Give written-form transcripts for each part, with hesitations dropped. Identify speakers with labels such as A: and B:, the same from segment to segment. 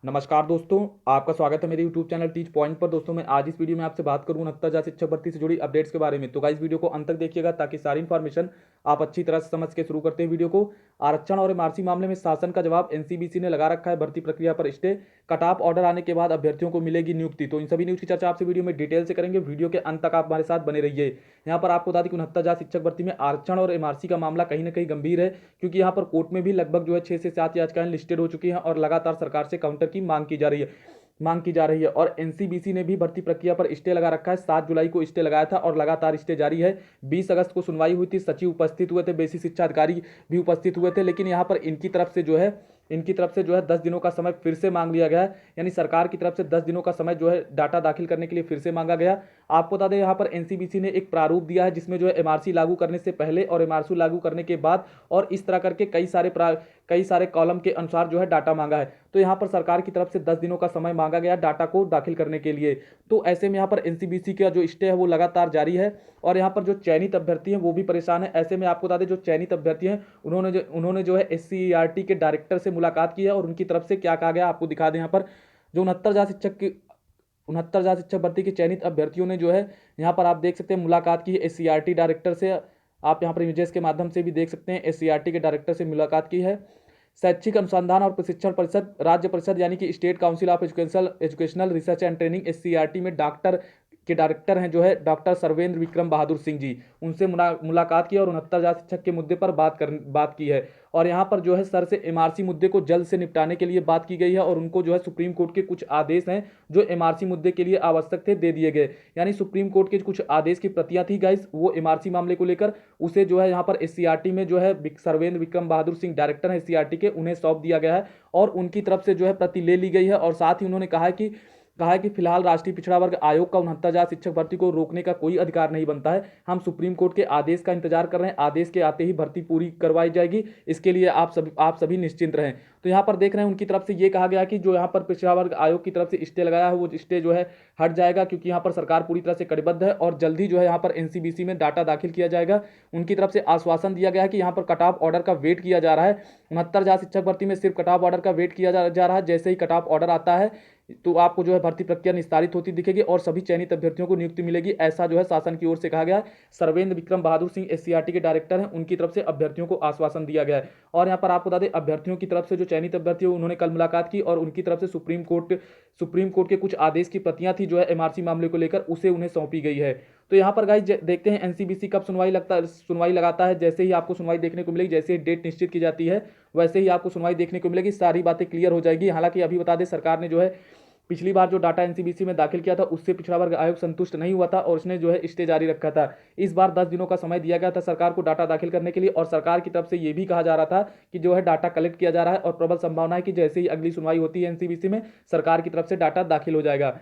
A: नमस्कार दोस्तों, आपका स्वागत है मेरे यूट्यूब चैनल टीच पॉइंट पर। दोस्तों मैं आज इस वीडियो में आपसे बात करूँ 69,000 शिक्षक भर्ती से जुड़ी अपडेट्स के बारे में। तो गाइस वीडियो को अंत तक देखिएगा ताकि सारी इन्फॉर्मेशन आप अच्छी तरह से समझ के शुरू करते हैं वीडियो को। आरक्षण और एमआरसी मामले में शासन का जवाब, एनसीबीसी ने लगा रखा है भर्ती प्रक्रिया पर स्टे, कट ऑफ ऑर्डर आने के बाद अभ्यर्थियों को मिलेगी नियुक्ति। तो इन सभी न्यूज की चर्चा आपसे वीडियो में डिटेल से करेंगे। वीडियो के अंत तक आप हमारे साथ बने रहिए। यहाँ पर आपको बता दें कि 69,000 शिक्षक भर्ती में आरक्षण और एमआरसी का मामला कहीं ना कहीं गंभीर है, क्योंकि यहाँ पर कोर्ट में भी लगभग 6 से 7 याचिकाएं लिस्टेड हो चुकी हैं और लगातार सरकार से काउंटर की मांग की जा रही है और एनसीबीसी ने भी भर्ती प्रक्रिया पर स्टे लगा रखा है। 7 जुलाई को स्टे लगाया था और लगातार स्टे जारी है। 20 अगस्त को सुनवाई हुई थी, सचिव उपस्थित हुए थे, बेसिक शिक्षा अधिकारी भी उपस्थित हुए थे, लेकिन यहाँ पर इनकी तरफ से जो है 10 दिनों का समय फिर से मांग लिया गया है। यानी सरकार की तरफ से 10 दिनों का समय जो है डाटा दाखिल करने के लिए फिर से मांगा गया। आपको बता दें यहाँ पर एनसीबीसी ने एक प्रारूप दिया है जिसमें जो है एमआरसी लागू करने से पहले और एमआरसी लागू करने के बाद और इस तरह करके कई सारे कॉलम के अनुसार जो है डाटा मांगा है। तो यहाँ पर सरकार की तरफ से 10 दिनों का समय मांगा गया डाटा को दाखिल करने के लिए। तो ऐसे में यहाँ पर एनसीबीसी का जो स्टे है वो लगातार जारी है और यहाँ पर जो चयनित अभ्यर्थी हैं वो भी परेशान है। ऐसे में आपको बता दें जो चयनित अभ्यर्थी हैं उन्होंने जो है एससीईआरटी के डायरेक्टर से मुलाकात की है और उनकी तरफ से क्या कहा गया आपको दिखा दें। यहाँ पर जो 69,000 शिक्षक भर्ती के चयनित अभ्यर्थियों ने जो है यहाँ पर आप देख सकते हैं मुलाकात की है एससीईआरटी डायरेक्टर से। आप यहाँ पर इमेजेस के माध्यम से भी देख सकते हैं एससीईआरटी के डायरेक्टर से मुलाकात की है। शैक्षिक अनुसंधान और प्रशिक्षण परिषद, राज्य परिषद यानी कि state council of educational research and training SCERT में डायरेक्टर हैं जो है डॉक्टर सर्वेंद्र विक्रम बहादुर सिंह जी। उनसे मुलाकात की और 69,000 शिक्षक के मुद्दे पर बात की है और यहाँ पर जो है सर से एमआरसी मुद्दे को जल्द से निपटाने के लिए बात की गई है और उनको जो है सुप्रीम कोर्ट के कुछ आदेश हैं जो एमआरसी मुद्दे के लिए आवश्यक थे दे दिए गए। यानी सुप्रीम कोर्ट के कुछ आदेश की प्रतियां थी गाइस, वो एमआरसी मामले को लेकर उसे जो है यहाँ पर एससीईआरटी में जो है सर्वेंद्र विक्रम बहादुर सिंह डायरेक्टर है एससीईआरटी के, उन्हें सौंप दिया गया है और उनकी तरफ से जो है प्रति ले ली गई है। और साथ ही उन्होंने कहा है कि फिलहाल राष्ट्रीय पिछड़ा वर्ग आयोग का 69,000 शिक्षक भर्ती को रोकने का कोई अधिकार नहीं बनता है। हम सुप्रीम कोर्ट के आदेश का इंतजार कर रहे हैं, आदेश के आते ही भर्ती पूरी करवाई जाएगी, इसके लिए आप सभी निश्चिंत रहें। तो यहाँ पर देख रहे हैं उनकी तरफ से ये कहा गया कि जो यहाँ पर पिछड़ा वर्ग आयोग की तरफ से स्टे लगाया है वो स्टे जो है हट जाएगा, क्योंकि यहाँ पर सरकार पूरी तरह से कटिबद्ध है और जल्द ही जो है यहाँ पर एनसीबीसी में डाटा दाखिल किया जाएगा। उनकी तरफ से आश्वासन दिया गया है कि यहाँ पर कट ऑफ ऑर्डर का वेट किया जा रहा है। 69,000 शिक्षक भर्ती में सिर्फ कट ऑफ ऑर्डर का वेट किया जा रहा है। जैसे ही कट ऑफ ऑर्डर आता है तो आपको जो है भर्ती प्रक्रिया निस्तारित होती दिखेगी और सभी चयनित अभ्यर्थियों को नियुक्ति मिलेगी, ऐसा जो है शासन की ओर से कहा गया है। सर्वेंद्र विक्रम बहादुर सिंह एससीईआरटी के डायरेक्टर हैं, उनकी तरफ से अभ्यर्थियों को आश्वासन दिया गया है। और यहाँ पर आपको बता दें अभ्यर्थियों की तरफ से जो चयनित अभ्यर्थी उन्होंने कल मुलाकात की और उनकी तरफ से सुप्रीम कोर्ट के कुछ आदेश की प्रतियां थी जो है एमआरसी मामले को लेकर, उसे उन्हें सौंपी गई है। तो यहाँ पर गाइस देखते हैं एनसीबीसी कब सुनवाई लगाता है। जैसे ही आपको सुनवाई देखने को मिलेगी, जैसे ही डेट निश्चित की जाती है वैसे ही आपको सुनवाई देखने को मिलेगी, सारी बातें क्लियर हो जाएगी। हालांकि अभी बता दें सरकार ने जो है पिछली बार जो डाटा एनसीबीसी में दाखिल किया था उससे पिछड़ा वर्ग आयोग संतुष्ट नहीं हुआ था और उसने जो है स्टे जारी रखा था। इस बार 10 दिनों का समय दिया गया था सरकार को डाटा दाखिल करने के लिए और सरकार की तरफ से ये भी कहा जा रहा था कि जो है डाटा कलेक्ट किया जा रहा है और प्रबल संभावना है कि जैसे ही अगली सुनवाई होती है एनसीबीसी में सरकार की तरफ से डाटा दाखिल हो जाएगा।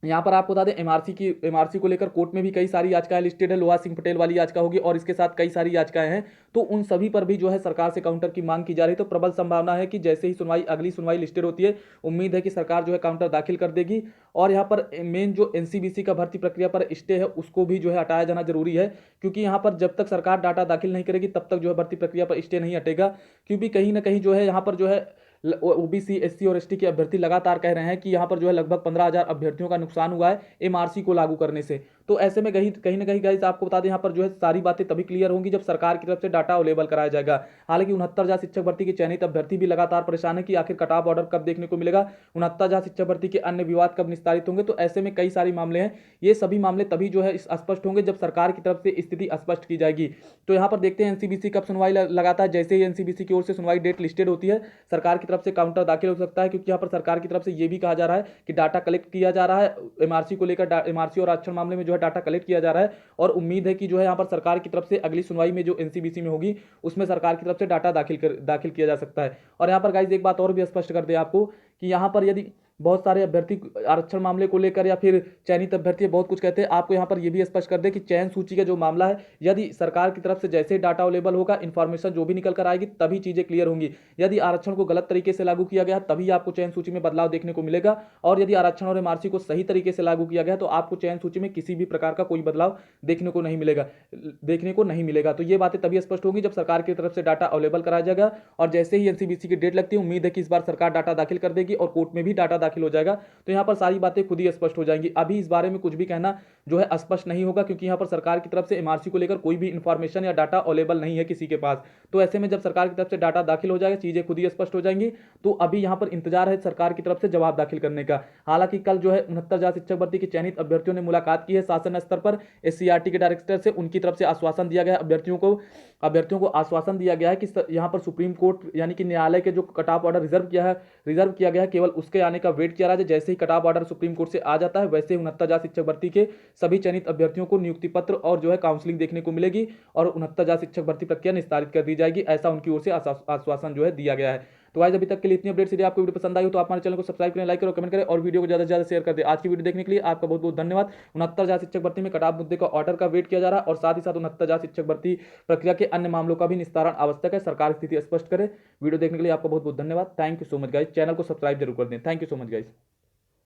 A: यहाँ पर आपको बता दें एमआरसी को लेकर कोर्ट में भी कई सारी याचिकाएं लिस्टेड है। लोहा सिंह पटेल वाली याचिका होगी और इसके साथ कई सारी याचिकाएं हैं, तो उन सभी पर भी जो है सरकार से काउंटर की मांग की जा रही है। तो प्रबल संभावना है कि जैसे ही अगली सुनवाई लिस्टेड होती है, उम्मीद है कि सरकार जो है काउंटर दाखिल कर देगी। और यहाँ पर मेन जो एनसीबीसी का भर्ती प्रक्रिया पर स्टे है उसको भी जो है हटाया जाना जरूरी है, क्योंकि यहाँ पर जब तक सरकार डाटा दाखिल नहीं करेगी तब तक जो है भर्ती प्रक्रिया पर स्टे नहीं हटेगा। क्योंकि कहीं ना कहीं जो है यहाँ पर जो है ओबीसी, एससी और एसटी के अभ्यर्थी लगातार कह रहे हैं कि यहाँ पर जो है लगभग 15,000 अभ्यर्थियों का नुकसान हुआ है एमआरसी को लागू करने से। तो ऐसे में कहीं ना कहीं गाइस आपको बता दें यहाँ पर जो है सारी बातें तभी क्लियर होंगी जब सरकार की तरफ से डाटा अवेलेबल कराया जाएगा। हालांकि 69,000 शिक्षक भर्ती के चयनित अभ्यर्थी भी लगातार परेशान है कि आखिर कट ऑफ ऑर्डर कब देखने को मिलेगा, 69,000 शिक्षक भर्ती के अन्य विवाद कब निस्तारित होंगे। तो ऐसे में कई सारे मामले हैं, ये सभी मामले तभी जो है स्पष्ट होंगे जब सरकार की तरफ से स्थिति स्पष्ट की जाएगी। तो यहाँ पर देखते हैं एनसीबीसी कब सुनवाई लगाता है। जैसे ही एनसीबीसी की ओर से सुनवाई डेट लिस्टेड होती है सरकार की तरफ से काउंटर दाखिल हो सकता है, क्योंकि यहाँ पर सरकार की तरफ से ये भी कहा जा रहा है कि डाटा कलेक्ट किया जा रहा है एमआरसी को लेकर, एमआरसी और आरक्षण मामले में जो है डाटा कलेक्ट किया जा रहा है और उम्मीद है कि जो है यहाँ पर सरकार की तरफ से अगली सुनवाई में जो एनसीबीसी में होगी उसमें सरकार की तरफ से डाटा दाखिल किया जा सकता है। और यहाँ पर गाइस एक बात और भी स्पष्ट कर दे आपको कि यहाँ पर यदि बहुत सारे अभ्यर्थी आरक्षण मामले को लेकर या फिर चयनित अभ्यर्थी बहुत कुछ कहते हैं। आपको यहाँ पर यह भी स्पष्ट कर दे कि चयन सूची का जो मामला है, यदि सरकार की तरफ से जैसे डाटा अवेलेबल होगा, इन्फॉर्मेशन जो भी निकल कर आएगी, तभी चीजें क्लियर होंगी। यदि आरक्षण को गलत तरीके से लागू किया गया तभी आपको चयन सूची में बदलाव देखने को मिलेगा, और यदि आरक्षण और एमआरसी को सही तरीके से लागू किया गया तो आपको चयन सूची में किसी भी प्रकार का कोई बदलाव देखने को नहीं मिलेगा। तो ये बातें तभी स्पष्ट होंगी जब सरकार की तरफ से डाटा अवेलेबल कराया जाएगा, और जैसे ही एनसीबीसी की डेट लगती है, उम्मीद है कि इस बार सरकार डाटा दाखिल कर देगी और कोर्ट में भी डाटा दाखिल हो जाएगा। तो यहाँ पर सारी बातें खुद ही स्पष्ट हो जाएंगी। अभी इस बारे में कुछ भी कहना जो है स्पष्ट नहीं होगा, क्योंकि यहाँ पर सरकार की तरफ से एमआरसी को लेकर कोई भी इंफॉर्मेशन या डाटा अवेलेबल नहीं है किसी के पास। तो ऐसे में जब सरकार की तरफ से डाटा दाखिल हो जाएगा, चीजें खुद ही स्पष्ट हो जाएंगी। तो अभी यहाँ पर इंतजार है सरकार की तरफ से जवाब दाखिल करने का। हालांकि कल जो है 69,000 शिक्षक भर्ती के चयनित अभ्यर्थियों ने मुलाकात की है शासन स्तर पर एससीईआरटी के डायरेक्टर से। उनकी तरफ से आश्वासन दिया गया है अभ्यर्थियों को आश्वासन दिया गया है कि यहाँ पर सुप्रीम कोर्ट यानी कि न्यायालय के जो कट ऑफ ऑर्डर रिजर्व किया गया है, केवल उसके आने का वेट किया रहा है। जैसे ही cut off order supreme court से आ जाता है, वैसे ही 69,000 शिक्षक भर्ती के सभी चयनित अभ्यर्थियों को नियुक्ति पत्र और जो है काउंसलिंग देखने को मिलेगी, और 69,000 शिक्षक भर्ती प्रक्रिया निस्तारित कर दी जाएगी, ऐसा उनकी ओर से आश्वासन जो है दिया गया है। तो आज अभी तक के लिए इतनी अपडेट्स। यदि आपको वीडियो पसंद आई हो तो आप हमारे चैनल को सब्सक्राइब करें, लाइक करें और कमेंट करें, और वीडियो को ज़्यादा से ज़्यादा शेयर कर दें। आज की वीडियो देखने के लिए आपका बहुत बहुत धन्यवाद। 69,000 शिक्षक भर्ती में कटाव मुद्दे का ऑर्डर का वेट किया जा रहा है, और साथ ही साथ 69,000 शिक्षक भर्ती प्रक्रिया के अन्य मामलों का भी निस्तारण आवश्यक है। सरकार स्थिति स्पष्ट करे। वीडियो देखने के लिए आपका बहुत बहुत धन्यवाद। Thank you so much guys. Channel को सब्सक्राइब जरूर कर दें। Thank you so much guys.